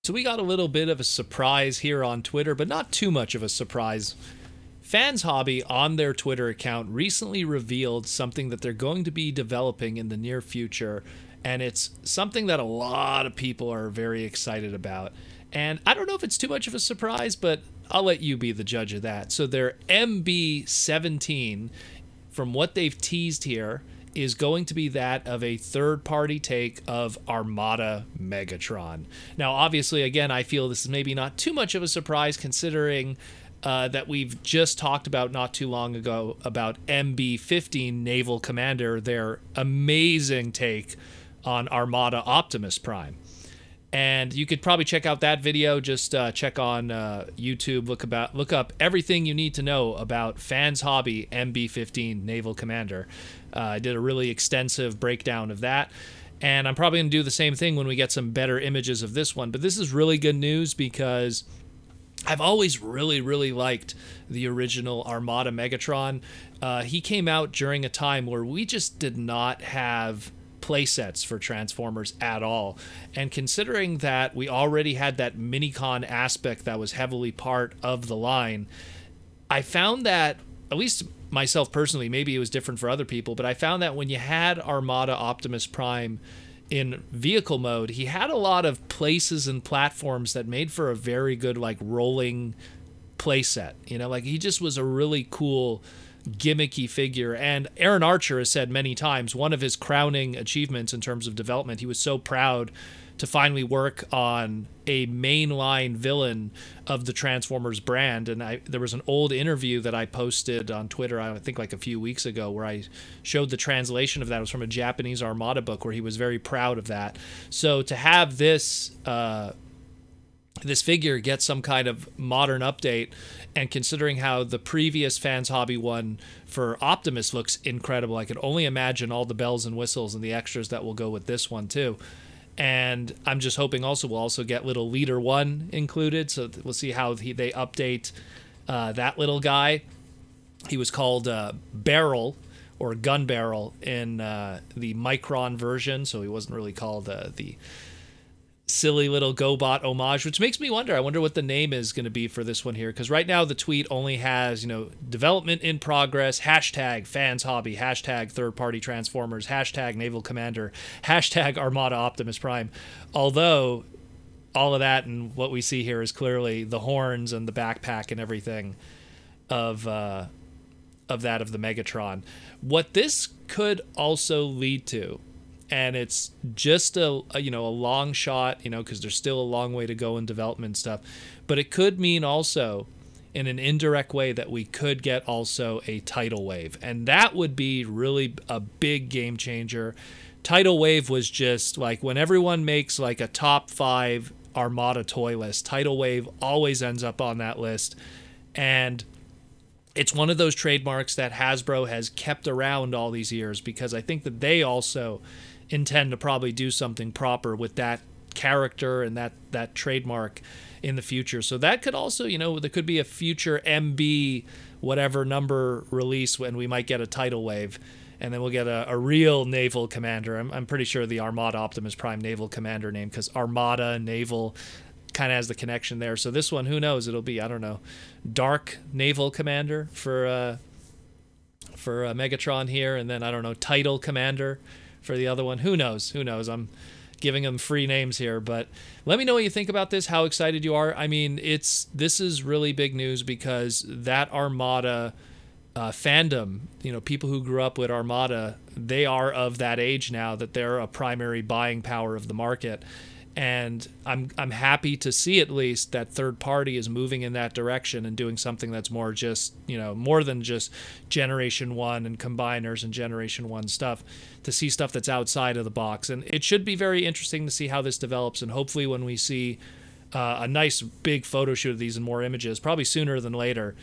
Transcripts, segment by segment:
So we got a little bit of a surprise here on Twitter, but not too much of a surprise. Fans Hobby on their Twitter account recently revealed something that they're going to be developing in the near future, and it's something that a lot of people are very excited about. And I don't know if it's too much of a surprise, but I'll let you be the judge of that. So their MB-17, from what they've teased here, is going to be that of a third-party take of Armada Megatron. Now, obviously, again, I feel this is maybe not too much of a surprise considering that we've just talked about not too long ago about MB-15 Naval Commander, their amazing take on Armada Optimus Prime. And you could probably check out that video. Just check on YouTube, look up everything you need to know about Fans Hobby MB-15 Naval Commander. I did a really extensive breakdown of that, and I'm probably going to do the same thing when we get some better images of this one. But this is really good news because I've always really liked the original Armada Megatron. He came out during a time where we just did not have playsets for Transformers at all, and considering that we already had that minicon aspect that was heavily part of the line, I found that, at least myself personally, maybe it was different for other people, but I found that when you had Armada Optimus Prime in vehicle mode, he had a lot of places and platforms that made for a very good like rolling playset. You know, like he just was a really cool gimmicky figure. And Aaron Archer has said many times one of his crowning achievements in terms of development, he was so proud to finally work on a mainline villain of the Transformers brand. And there was an old interview that I posted on Twitter, I think like a few weeks ago, where I showed the translation of that. It was from a Japanese Armada book where he was very proud of that. So to have this this figure get some kind of modern update, and considering how the previous Fans Hobby one for Optimus looks incredible, I could only imagine all the bells and whistles and the extras that will go with this one too. And I'm just hoping also we'll also get little Leader 1 included, so we'll see how they update that little guy. He was called Barrel, or Gun Barrel, in the Micron version, so he wasn't really called the silly little GoBot homage, which makes me wonder. I wonder what the name is going to be for this one here, because right now the tweet only has, you know, development in progress, hashtag Fans Hobby, hashtag third-party Transformers, hashtag Naval Commander, hashtag Armada Optimus Prime. Although all of that and what we see here is clearly the horns and the backpack and everything of that of the Megatron. What this could also lead to, and it's just a long shot, you know, because there's still a long way to go in development stuff, but it could mean also in an indirect way that we could get also a tidal wave, and that would be really a big game changer. Tidal wave was just like when everyone makes like a top 5 Armada toy list, tidal wave always ends up on that list, and it's one of those trademarks that Hasbro has kept around all these years, because I think that they also intend to probably do something proper with that character and that trademark in the future. So that could also, you know, there could be a future MB whatever number release when we might get a tidal wave, and then we'll get a real naval commander. I'm pretty sure the Armada Optimus Prime Naval Commander name, because Armada Naval kind of has the connection there. So this one, who knows, it'll be, I don't know, Dark Naval Commander for Megatron here, and then I don't know, Tidal Commander for the other one. Who knows? I'm giving them free names here, but let me know what you think about this, how excited you are. I mean, this is really big news, because that Armada fandom, you know, people who grew up with Armada, they are of that age now that they're a primary buying power of the market. And I'm happy to see at least that third party is moving in that direction and doing something that's more just, you know, more than just Generation 1 and combiners and Generation 1 stuff, to see stuff that's outside of the box. And it should be very interesting to see how this develops, and hopefully when we see a nice big photo shoot of these and more images, probably sooner than later,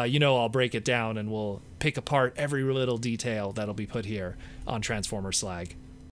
you know, I'll break it down and we'll pick apart every little detail that'll be put here on Transformer Slag.